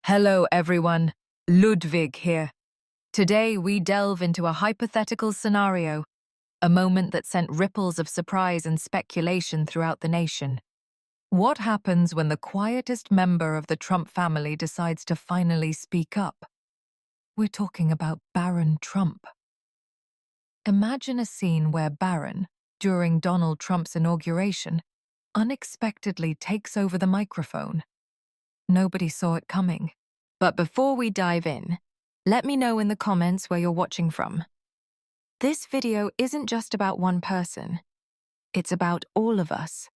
Hello everyone, Ludwig here. Today we delve into a hypothetical scenario, a moment that sent ripples of surprise and speculation throughout the nation. What happens when the quietest member of the Trump family decides to finally speak up? We're talking about Barron Trump. Imagine a scene where Barron, during Donald Trump's inauguration, unexpectedly takes over the microphone. Nobody saw it coming. But before we dive in, let me know in the comments where you're watching from. This video isn't just about one person. It's about all of us,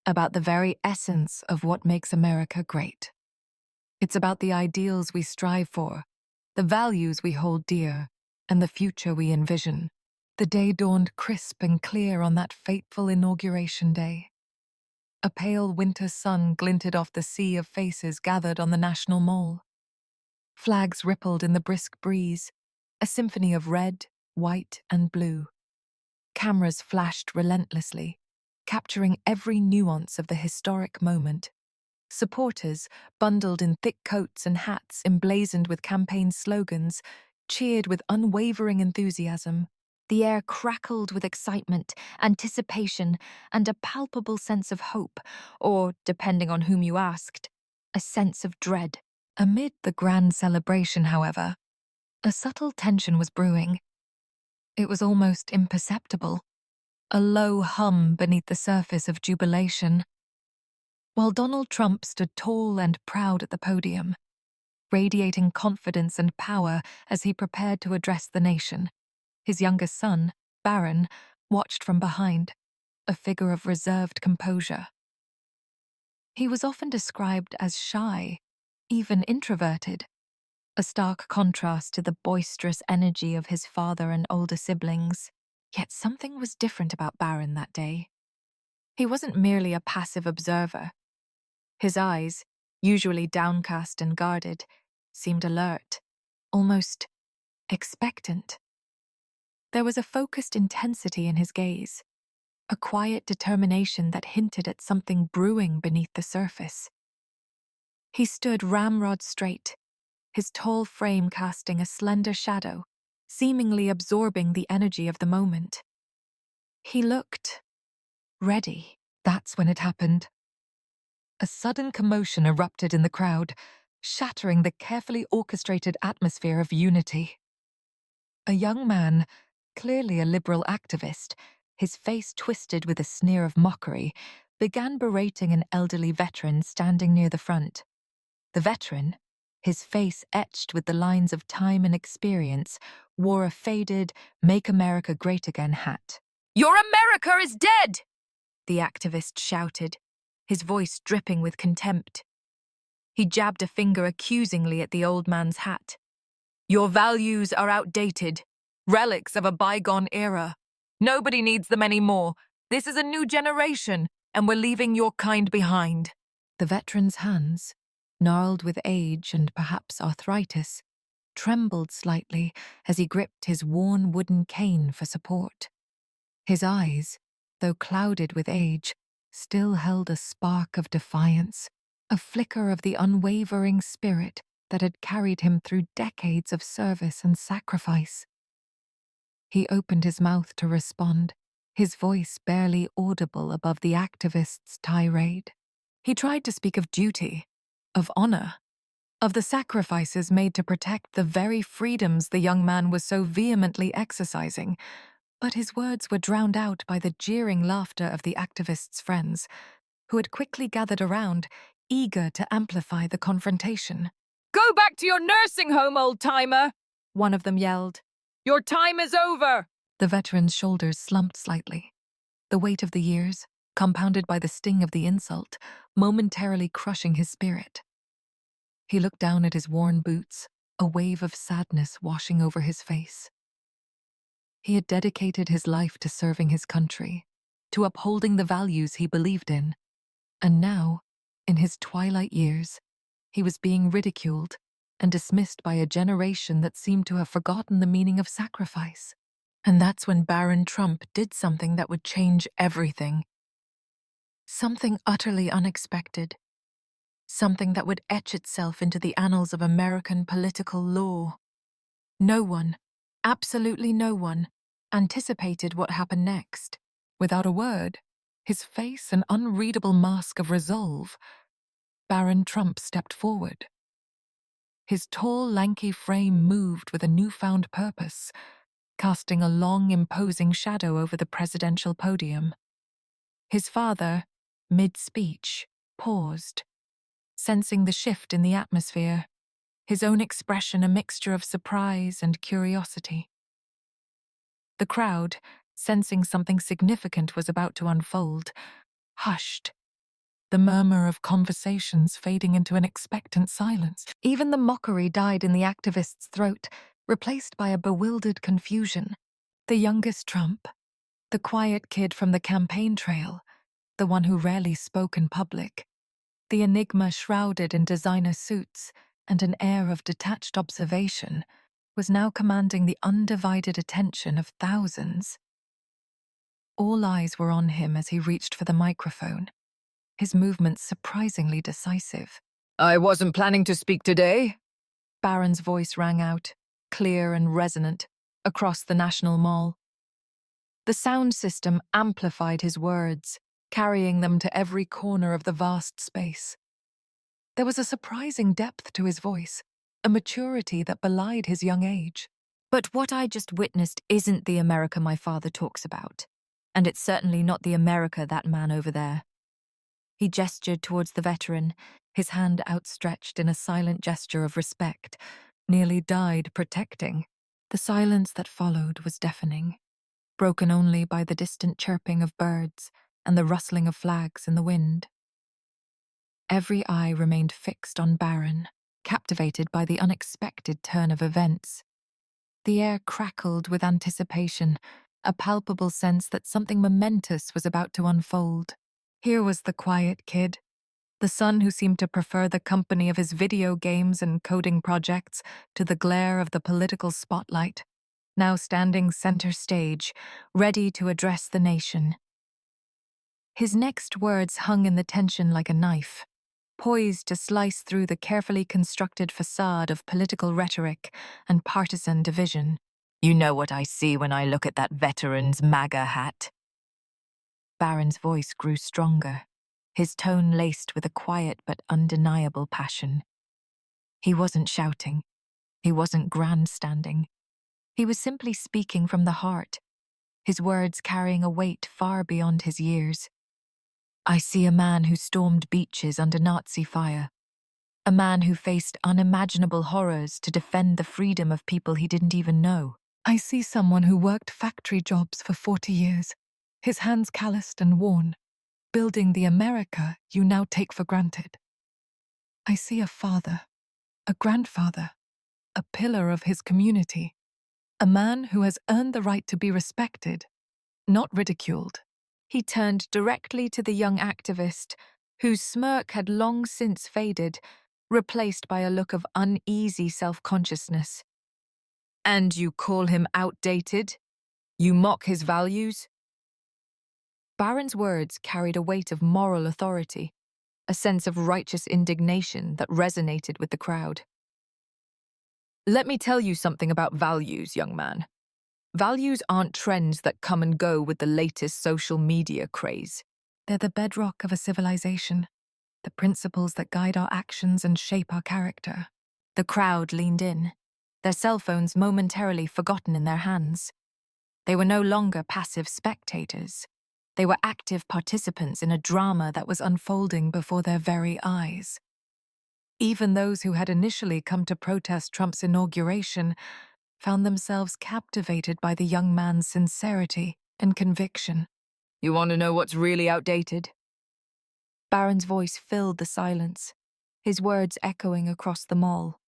about the very essence of what makes America great. It's about the ideals we strive for, the values we hold dear, and the future we envision. The day dawned crisp and clear on that fateful inauguration day. A pale winter sun glinted off the sea of faces gathered on the National Mall. Flags rippled in the brisk breeze, a symphony of red, white, and blue. Cameras flashed relentlessly, capturing every nuance of the historic moment. Supporters, bundled in thick coats and hats emblazoned with campaign slogans, cheered with unwavering enthusiasm. The air crackled with excitement, anticipation, and a palpable sense of hope, or, depending on whom you asked, a sense of dread. Amid the grand celebration, however, a subtle tension was brewing. It was almost imperceptible, a low hum beneath the surface of jubilation. While Donald Trump stood tall and proud at the podium, radiating confidence and power as he prepared to address the nation, his youngest son, Barron, watched from behind, a figure of reserved composure. He was often described as shy, even introverted, a stark contrast to the boisterous energy of his father and older siblings. Yet something was different about Barron that day. He wasn't merely a passive observer. His eyes, usually downcast and guarded, seemed alert, almost expectant. There was a focused intensity in his gaze, a quiet determination that hinted at something brewing beneath the surface. He stood ramrod straight, his tall frame casting a slender shadow, seemingly absorbing the energy of the moment. He looked ready. That's when it happened. A sudden commotion erupted in the crowd, shattering the carefully orchestrated atmosphere of unity. A young man, clearly a liberal activist, his face twisted with a sneer of mockery, began berating an elderly veteran standing near the front. The veteran, his face etched with the lines of time and experience, wore a faded "Make America Great Again" hat. "Your America is dead!" the activist shouted, his voice dripping with contempt. He jabbed a finger accusingly at the old man's hat. "Your values are outdated, relics of a bygone era. Nobody needs them anymore. This is a new generation, and we're leaving your kind behind." The veteran's hands, gnarled with age and perhaps arthritis, trembled slightly as he gripped his worn wooden cane for support. His eyes, though clouded with age, still held a spark of defiance, a flicker of the unwavering spirit that had carried him through decades of service and sacrifice. He opened his mouth to respond, his voice barely audible above the activist's tirade. He tried to speak of duty, of honor, of the sacrifices made to protect the very freedoms the young man was so vehemently exercising, but his words were drowned out by the jeering laughter of the activist's friends, who had quickly gathered around, eager to amplify the confrontation. "Go back to your nursing home, old-timer!" one of them yelled. "Your time is over!" The veteran's shoulders slumped slightly. The weight of the years, compounded by the sting of the insult, momentarily crushing his spirit. He looked down at his worn boots, a wave of sadness washing over his face. He had dedicated his life to serving his country, to upholding the values he believed in, and now, in his twilight years, he was being ridiculed and dismissed by a generation that seemed to have forgotten the meaning of sacrifice. And that's when Barron Trump did something that would change everything. Something utterly unexpected. something that would etch itself into the annals of American political law. No one, absolutely no one, anticipated what happened next. Without a word, his face an unreadable mask of resolve, Barron Trump stepped forward. His tall, lanky frame moved with a newfound purpose, casting a long, imposing shadow over the presidential podium. His father, mid-speech, paused, sensing the shift in the atmosphere, his own expression a mixture of surprise and curiosity. The crowd, sensing something significant was about to unfold, hushed, the murmur of conversations fading into an expectant silence. Even the mockery died in the activist's throat, replaced by a bewildered confusion. The youngest Trump, the quiet kid from the campaign trail, the one who rarely spoke in public, the enigma shrouded in designer suits and an air of detached observation, was now commanding the undivided attention of thousands. All eyes were on him as he reached for the microphone, his movements surprisingly decisive. "I wasn't planning to speak today," Barron's voice rang out, clear and resonant, across the National Mall. The sound system amplified his words, carrying them to every corner of the vast space. There was a surprising depth to his voice, a maturity that belied his young age. But what I just witnessed isn't the America my father talks about, and it's certainly not the America that man over there. He gestured towards the veteran, his hand outstretched in a silent gesture of respect, nearly died protecting. The silence that followed was deafening, broken only by the distant chirping of birds and the rustling of flags in the wind. Every eye remained fixed on Barron, captivated by the unexpected turn of events. The air crackled with anticipation, a palpable sense that something momentous was about to unfold. Here was the quiet kid, the son who seemed to prefer the company of his video games and coding projects to the glare of the political spotlight, now standing center stage, ready to address the nation. His next words hung in the tension like a knife, poised to slice through the carefully constructed facade of political rhetoric and partisan division. "You know what I see when I look at that veteran's MAGA hat?" Barron's voice grew stronger, his tone laced with a quiet but undeniable passion. He wasn't shouting. He wasn't grandstanding. He was simply speaking from the heart, his words carrying a weight far beyond his years. "I see a man who stormed beaches under Nazi fire, a man who faced unimaginable horrors to defend the freedom of people he didn't even know. I see someone who worked factory jobs for 40 years, his hands calloused and worn, building the America you now take for granted. I see a father, a grandfather, a pillar of his community, a man who has earned the right to be respected, not ridiculed." He turned directly to the young activist, whose smirk had long since faded, replaced by a look of uneasy self-consciousness. "And you call him outdated? You mock his values?" Barron's words carried a weight of moral authority, a sense of righteous indignation that resonated with the crowd. "Let me tell you something about values, young man. Values aren't trends that come and go with the latest social media craze. They're the bedrock of a civilization, the principles that guide our actions and shape our character." The crowd leaned in, their cell phones momentarily forgotten in their hands. They were no longer passive spectators. They were active participants in a drama that was unfolding before their very eyes. Even those who had initially come to protest Trump's inauguration found themselves captivated by the young man's sincerity and conviction. "You want to know what's really outdated?" Barron's voice filled the silence, his words echoing across the mall.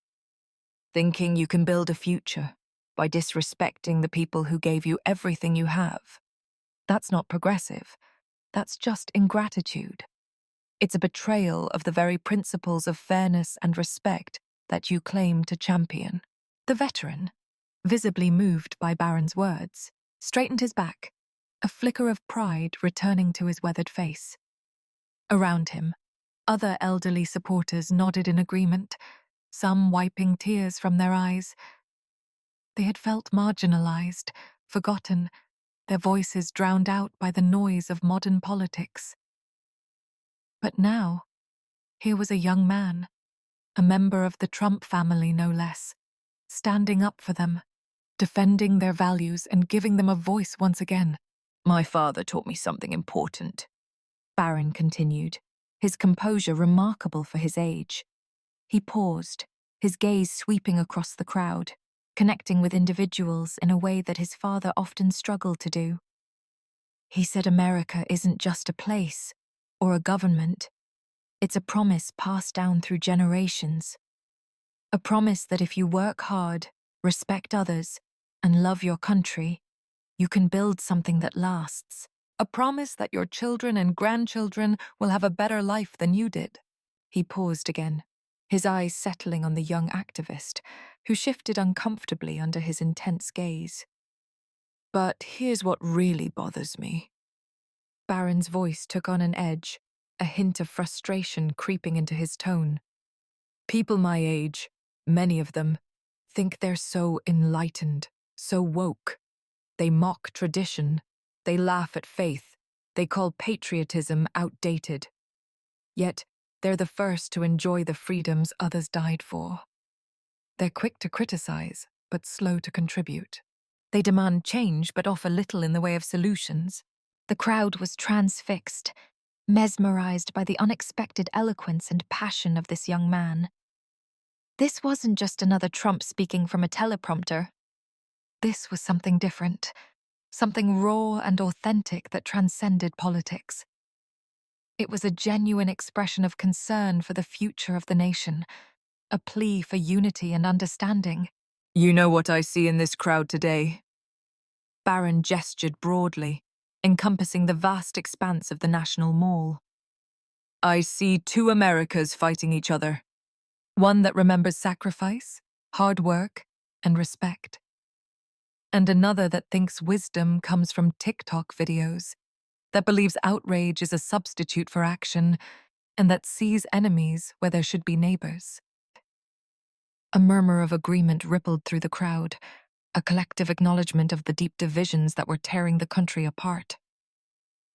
"Thinking you can build a future by disrespecting the people who gave you everything you have. That's not progressive. That's just ingratitude. It's a betrayal of the very principles of fairness and respect that you claim to champion." The veteran, visibly moved by Barron's words, straightened his back, a flicker of pride returning to his weathered face. Around him, Other elderly supporters nodded in agreement, some wiping tears from their eyes. They had felt marginalized, forgotten, their voices drowned out by the noise of modern politics. But now, here was a young man, a member of the Trump family no less, standing up for them, defending their values and giving them a voice once again. "My father taught me something important," Barron continued, his composure remarkable for his age. He paused, his gaze sweeping across the crowd, connecting with individuals in a way that his father often struggled to do. He said America isn't just a place or a government. It's a promise passed down through generations. A promise that if you work hard, respect others, and love your country, you can build something that lasts. A promise that your children and grandchildren will have a better life than you did. He paused again, his eyes settling on the young activist, who shifted uncomfortably under his intense gaze. "But here's what really bothers me." Barron's voice took on an edge, a hint of frustration creeping into his tone. "People my age, many of them, think they're so enlightened, so woke. They mock tradition, they laugh at faith, they call patriotism outdated. Yet, they're the first to enjoy the freedoms others died for. They're quick to criticize, but slow to contribute. They demand change, but offer little in the way of solutions." The crowd was transfixed, mesmerized by the unexpected eloquence and passion of this young man. This wasn't just another Trump speaking from a teleprompter. This was something different, something raw and authentic that transcended politics. It was a genuine expression of concern for the future of the nation, a plea for unity and understanding. "You know what I see in this crowd today?" Barron gestured broadly, encompassing the vast expanse of the National Mall. "I see two Americas fighting each other. One that remembers sacrifice, hard work, and respect. And another that thinks wisdom comes from TikTok videos, that believes outrage is a substitute for action, and that sees enemies where there should be neighbors." A murmur of agreement rippled through the crowd, a collective acknowledgement of the deep divisions that were tearing the country apart.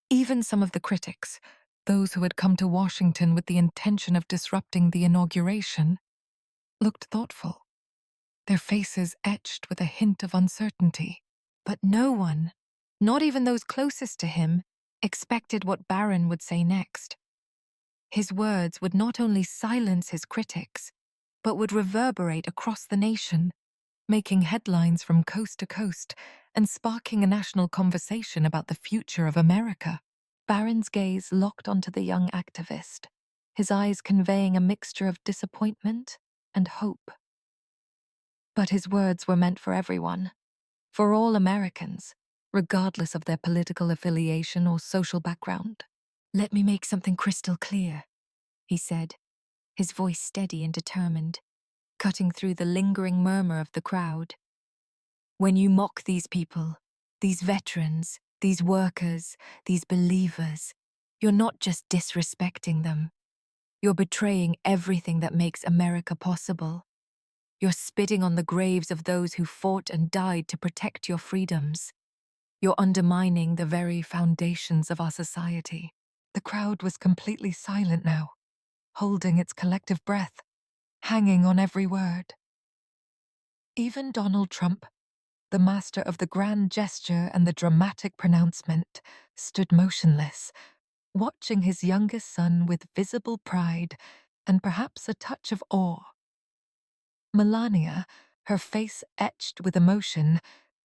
Even some of the critics, those who had come to Washington with the intention of disrupting the inauguration, looked thoughtful, their faces etched with a hint of uncertainty. But no one, not even those closest to him, expected what Barron would say next. His words would not only silence his critics, but would reverberate across the nation, making headlines from coast to coast and sparking a national conversation about the future of America. Barron's gaze locked onto the young activist, his eyes conveying a mixture of disappointment and hope. But his words were meant for everyone, for all Americans, regardless of their political affiliation or social background. "Let me make something crystal clear," he said, his voice steady and determined, cutting through the lingering murmur of the crowd. "When you mock these people, these veterans, these workers, these believers, you're not just disrespecting them. You're betraying everything that makes America possible. You're spitting on the graves of those who fought and died to protect your freedoms. You're undermining the very foundations of our society." The crowd was completely silent now, holding its collective breath, hanging on every word. Even Donald Trump, the master of the grand gesture and the dramatic pronouncement, stood motionless, watching his youngest son with visible pride and perhaps a touch of awe. Melania, her face etched with emotion,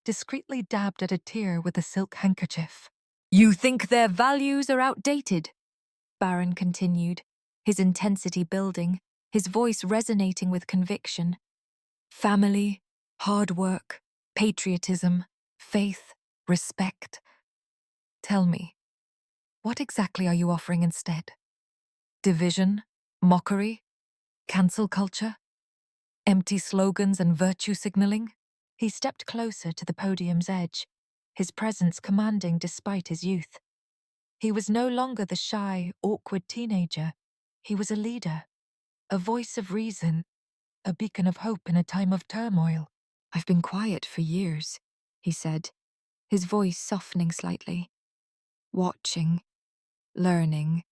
discreetly dabbed at a tear with a silk handkerchief. "You think their values are outdated?" Barron continued, his intensity building, his voice resonating with conviction. "Family, hard work, patriotism, faith, respect. Tell me, what exactly are you offering instead? Division, mockery, cancel culture, empty slogans and virtue signaling?" He stepped closer to the podium's edge, his presence commanding despite his youth. He was no longer the shy, awkward teenager. He was a leader, a voice of reason, a beacon of hope in a time of turmoil. "I've been quiet for years," he said, his voice softening slightly. "Watching, learning,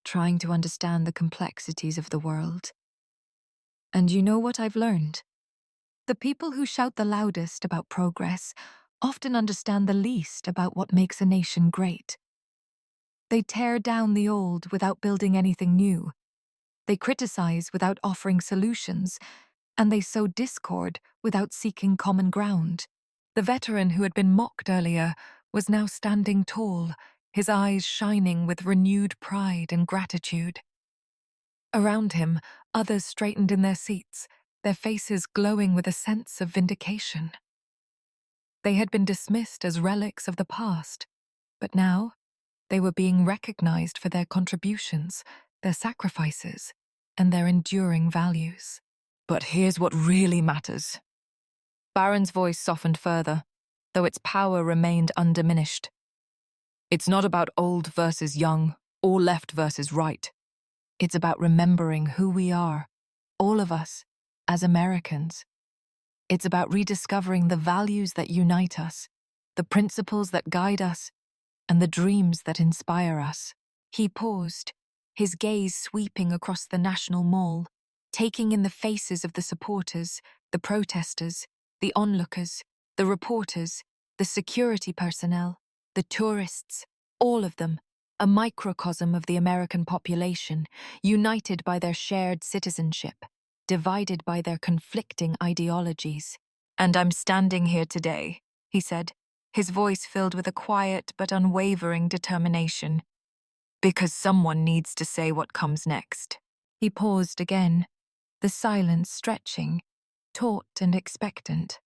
trying to understand the complexities of the world. And you know what I've learned? The people who shout the loudest about progress often understand the least about what makes a nation great. They tear down the old without building anything new. They criticize without offering solutions, and they sow discord without seeking common ground." The veteran who had been mocked earlier was now standing tall, his eyes shining with renewed pride and gratitude. Around him, others straightened in their seats, their faces glowing with a sense of vindication. They had been dismissed as relics of the past, but now they were being recognized for their contributions, their sacrifices, and their enduring values. "But here's what really matters." Barron's voice softened further, though its power remained undiminished. "It's not about old versus young, or left versus right. It's about remembering who we are, all of us, as Americans. It's about rediscovering the values that unite us, the principles that guide us, and the dreams that inspire us." He paused, his gaze sweeping across the National Mall, taking in the faces of the supporters, the protesters, the onlookers, the reporters, the security personnel, the tourists, all of them, a microcosm of the American population, united by their shared citizenship, divided by their conflicting ideologies. "And I'm standing here today," he said, his voice filled with a quiet but unwavering determination, "because someone needs to say what comes next." He paused again, the silence stretching, taut and expectant.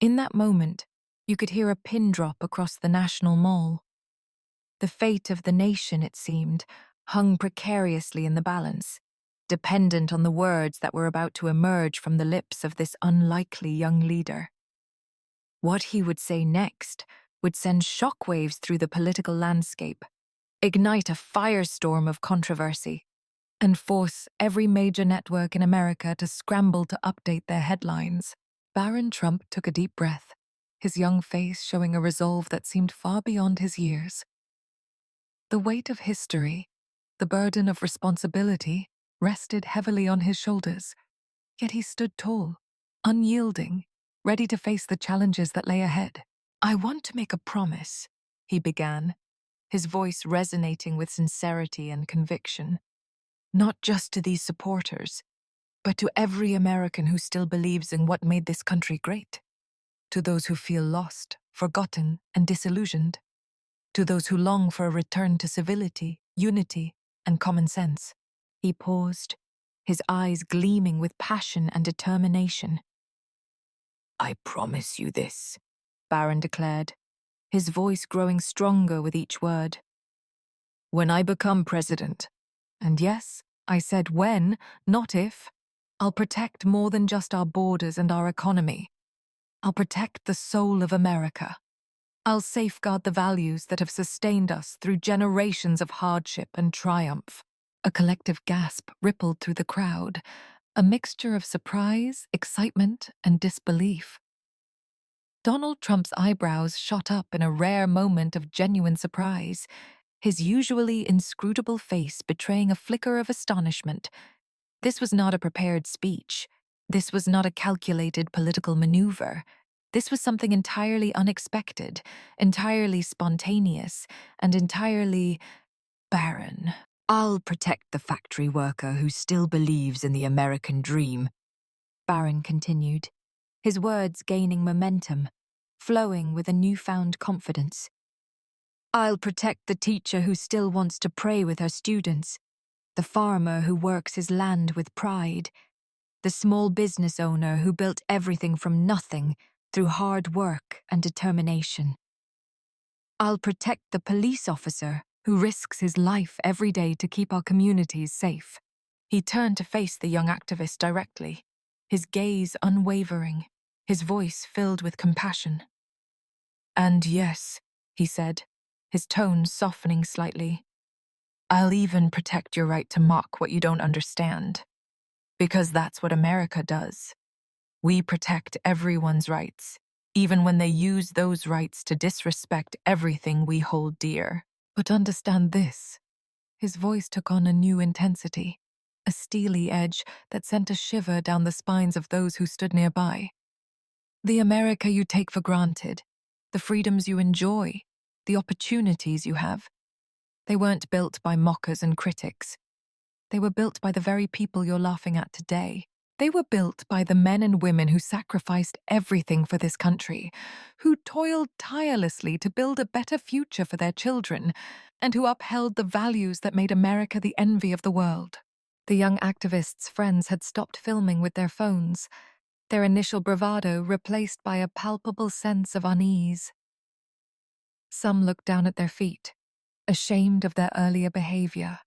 In that moment, you could hear a pin drop across the National Mall. The fate of the nation, it seemed, hung precariously in the balance, dependent on the words that were about to emerge from the lips of this unlikely young leader. What he would say next would send shockwaves through the political landscape, ignite a firestorm of controversy, and force every major network in America to scramble to update their headlines. Barron Trump took a deep breath, his young face showing a resolve that seemed far beyond his years. The weight of history, the burden of responsibility, rested heavily on his shoulders, yet he stood tall, unyielding, ready to face the challenges that lay ahead. "I want to make a promise," he began, his voice resonating with sincerity and conviction. "Not just to these supporters, but to every American who still believes in what made this country great. To those who feel lost, forgotten, and disillusioned. To those who long for a return to civility, unity, and common sense." He paused, his eyes gleaming with passion and determination. "I promise you this," Barron declared, his voice growing stronger with each word. "When I become president, and yes, I said when, not if, I'll protect more than just our borders and our economy. I'll protect the soul of America. I'll safeguard the values that have sustained us through generations of hardship and triumph." A collective gasp rippled through the crowd, a mixture of surprise, excitement, and disbelief. Donald Trump's eyebrows shot up in a rare moment of genuine surprise, his usually inscrutable face betraying a flicker of astonishment. This was not a prepared speech. This was not a calculated political maneuver. This was something entirely unexpected, entirely spontaneous, and entirely barren. "I'll protect the factory worker who still believes in the American dream," Barron continued, his words gaining momentum, flowing with a newfound confidence. "I'll protect the teacher who still wants to pray with her students, the farmer who works his land with pride, the small business owner who built everything from nothing through hard work and determination. I'll protect the police officer who risks his life every day to keep our communities safe." He turned to face the young activist directly, his gaze unwavering, his voice filled with compassion. "And yes," he said, his tone softening slightly, I'll even protect your right to mock what you don't understand. Because that's what America does. We protect everyone's rights, even when they use those rights to disrespect everything we hold dear. But understand this. His voice took on a new intensity, a steely edge that sent a shiver down the spines of those who stood nearby. The America you take for granted, the freedoms you enjoy, the opportunities you have, they weren't built by mockers and critics. They were built by the very people you're laughing at today. They were built by the men and women who sacrificed everything for this country, who toiled tirelessly to build a better future for their children, and who upheld the values that made America the envy of the world. The young activists' friends had stopped filming with their phones, their initial bravado replaced by a palpable sense of unease. Some looked down at their feet, ashamed of their earlier behavior.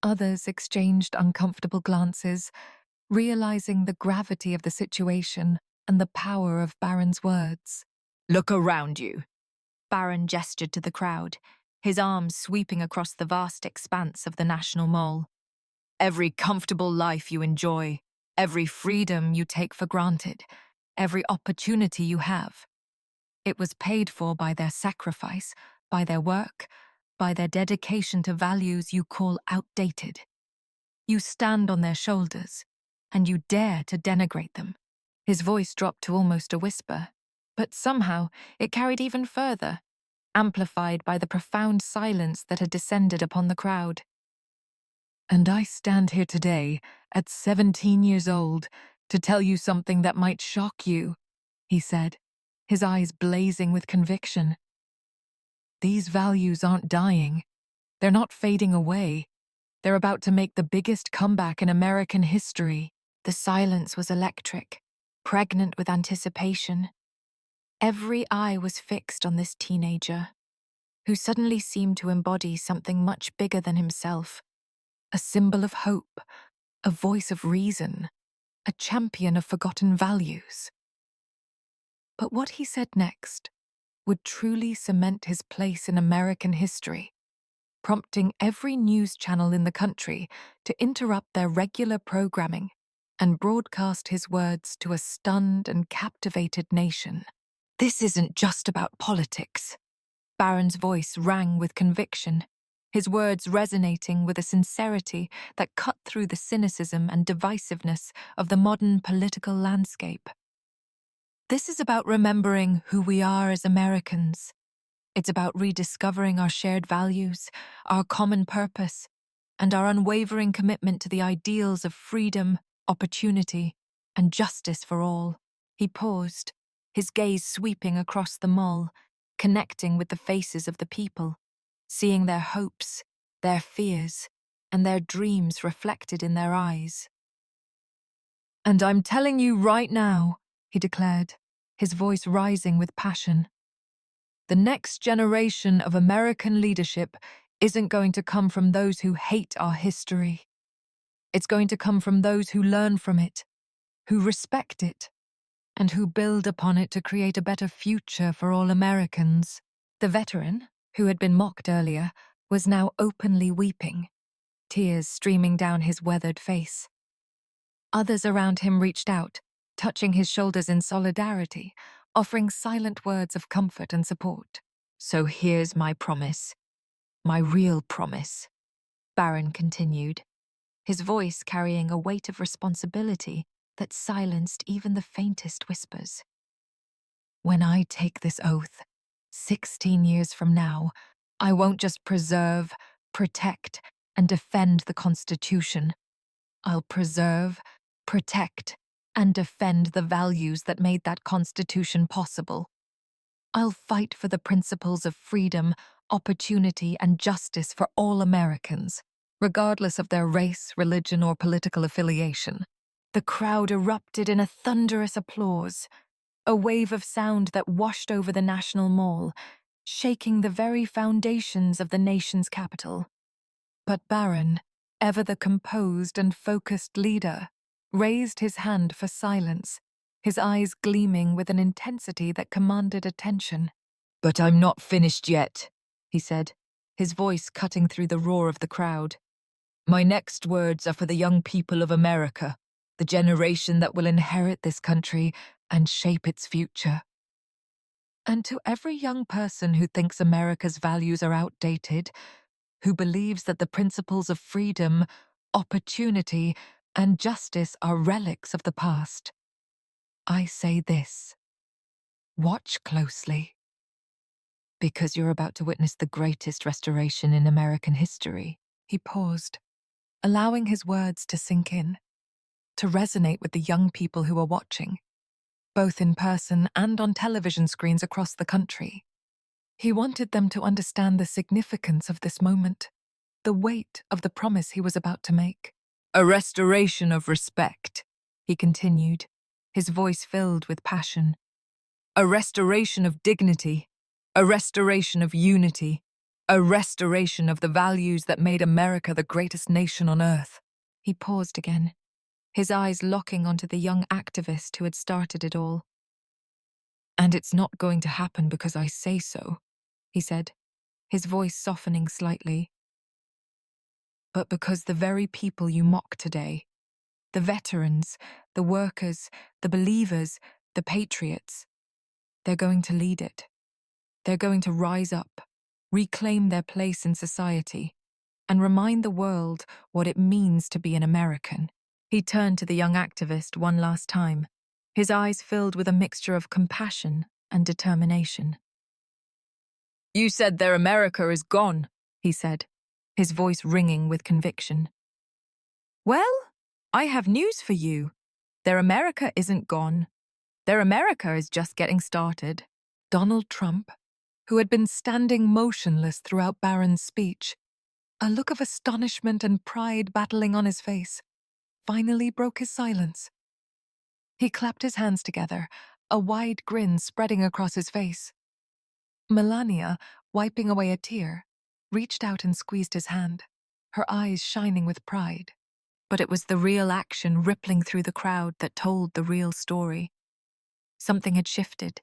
Others exchanged uncomfortable glances, realizing the gravity of the situation and the power of Barron's words. Look around you. Barron gestured to the crowd, his arms sweeping across the vast expanse of the National Mall. Every comfortable life you enjoy, Every freedom you take for granted, every opportunity you have. It was paid for by their sacrifice, by their work, by their dedication to values you call outdated. You stand on their shoulders, and you dare to denigrate them. His voice dropped to almost a whisper, but somehow it carried even further, amplified by the profound silence that had descended upon the crowd. And I stand here today, at 17 years old, to tell you something that might shock you, he said, his eyes blazing with conviction. These values aren't dying. They're not fading away. They're about to make the biggest comeback in American history. The silence was electric, pregnant with anticipation. Every eye was fixed on this teenager, who suddenly seemed to embody something much bigger than himself. A symbol of hope, a voice of reason, a champion of forgotten values. But what he said next would truly cement his place in American history, prompting every news channel in the country to interrupt their regular programming and broadcast his words to a stunned and captivated nation. This isn't just about politics. Barron's voice rang with conviction, his words resonating with a sincerity that cut through the cynicism and divisiveness of the modern political landscape. This is about remembering who we are as Americans. It's about rediscovering our shared values, our common purpose, and our unwavering commitment to the ideals of freedom, opportunity, and justice for all. He paused, his gaze sweeping across the mall, connecting with the faces of the people, seeing their hopes, their fears, and their dreams reflected in their eyes. And I'm telling you right now, he declared, his voice rising with passion, the next generation of American leadership isn't going to come from those who hate our history. It's going to come from those who learn from it, who respect it, and who build upon it to create a better future for all Americans. The veteran, who had been mocked earlier, was now openly weeping, tears streaming down his weathered face. Others around him reached out, touching his shoulders in solidarity, offering silent words of comfort and support. So here's my promise, my real promise, Barron continued, his voice carrying a weight of responsibility that silenced even the faintest whispers. When I take this oath, 16 years from now, I won't just preserve, protect, and defend the Constitution. I'll preserve, protect, and defend the values that made that Constitution possible. I'll fight for the principles of freedom, opportunity, and justice for all Americans, regardless of their race, religion, or political affiliation. The crowd erupted in a thunderous applause, a wave of sound that washed over the National Mall, shaking the very foundations of the nation's capital. But Barron, ever the composed and focused leader, raised his hand for silence, his eyes gleaming with an intensity that commanded attention. But I'm not finished yet, he said, his voice cutting through the roar of the crowd. My next words are for the young people of America, the generation that will inherit this country and shape its future. And to every young person who thinks America's values are outdated, who believes that the principles of freedom, opportunity, and justice are relics of the past, I say this: watch closely, because you're about to witness the greatest restoration in American history. He paused, allowing his words to sink in, to resonate with the young people who are watching, both in person and on television screens across the country. He wanted them to understand the significance of this moment, the weight of the promise he was about to make. A restoration of respect, he continued, his voice filled with passion. A restoration of dignity, a restoration of unity, a restoration of the values that made America the greatest nation on earth. He paused again, his eyes locking onto the young activist who had started it all. And it's not going to happen because I say so, he said, his voice softening slightly, but because the very people you mock today, the veterans, the workers, the believers, the patriots, they're going to lead it. They're going to rise up, reclaim their place in society, and remind the world what it means to be an American. He turned to the young activist one last time, his eyes filled with a mixture of compassion and determination. You said their America is gone, he said, his voice ringing with conviction. Well, I have news for you. Their America isn't gone. Their America is just getting started. Donald Trump, who had been standing motionless throughout Barron's speech, a look of astonishment and pride battling on his face, finally broke his silence. He clapped his hands together, a wide grin spreading across his face. Melania, wiping away a tear, reached out and squeezed his hand, her eyes shining with pride. But it was the real action rippling through the crowd that told the real story. Something had shifted.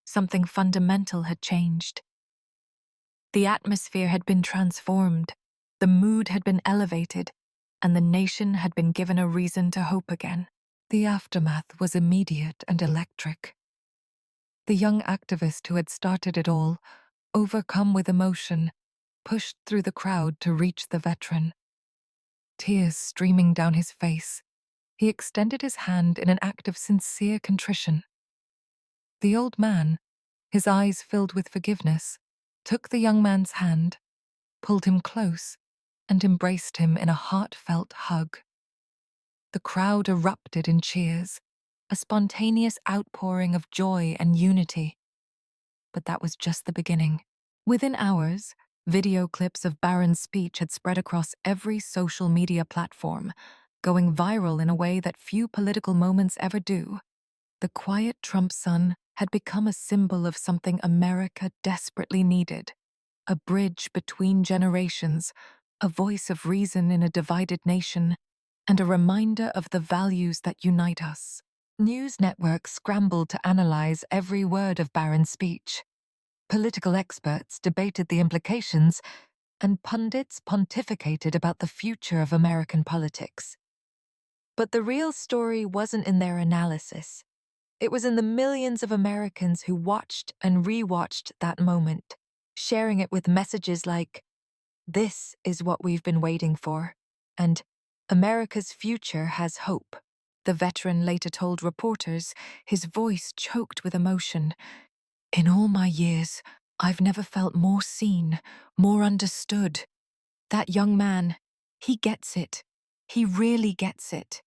Something fundamental had changed. The atmosphere had been transformed, the mood had been elevated, and the nation had been given a reason to hope again. The aftermath was immediate and electric. The young activist who had started it all, overcome with emotion, pushed through the crowd to reach the veteran. Tears streaming down his face, he extended his hand in an act of sincere contrition. The old man, his eyes filled with forgiveness, took the young man's hand, pulled him close, and embraced him in a heartfelt hug. The crowd erupted in cheers, a spontaneous outpouring of joy and unity. But that was just the beginning. Within hours, video clips of Barron's speech had spread across every social media platform, going viral in a way that few political moments ever do. The quiet Trump son had become a symbol of something America desperately needed: a bridge between generations, a voice of reason in a divided nation, and a reminder of the values that unite us. News networks scrambled to analyze every word of Barron's speech. Political experts debated the implications, and pundits pontificated about the future of American politics. But the real story wasn't in their analysis. It was in the millions of Americans who watched and rewatched that moment, sharing it with messages like, "This is what we've been waiting for," and "America's future has hope." The veteran later told reporters, his voice choked with emotion, "In all my years, I've never felt more seen, more understood. That young man, he gets it. He really gets it.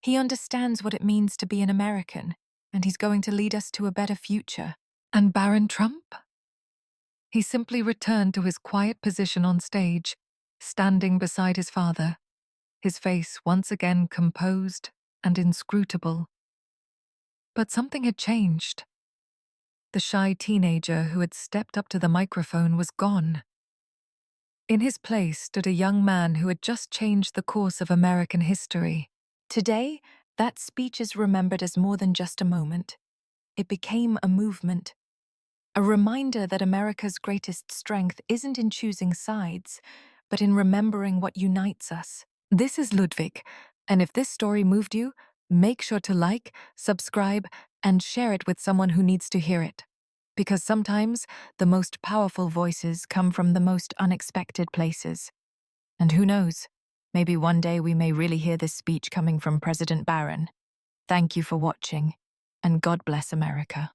He understands what it means to be an American, and he's going to lead us to a better future." And Barron Trump? He simply returned to his quiet position on stage, standing beside his father, his face once again composed and inscrutable. But something had changed. The shy teenager who had stepped up to the microphone was gone. In his place stood a young man who had just changed the course of American history. Today, that speech is remembered as more than just a moment. It became a movement. A reminder that America's greatest strength isn't in choosing sides, but in remembering what unites us. This is Ludwig, and if this story moved you, make sure to like, subscribe, and share it with someone who needs to hear it. Because sometimes the most powerful voices come from the most unexpected places. And who knows, maybe one day we may really hear this speech coming from President Barron. Thank you for watching, and God bless America.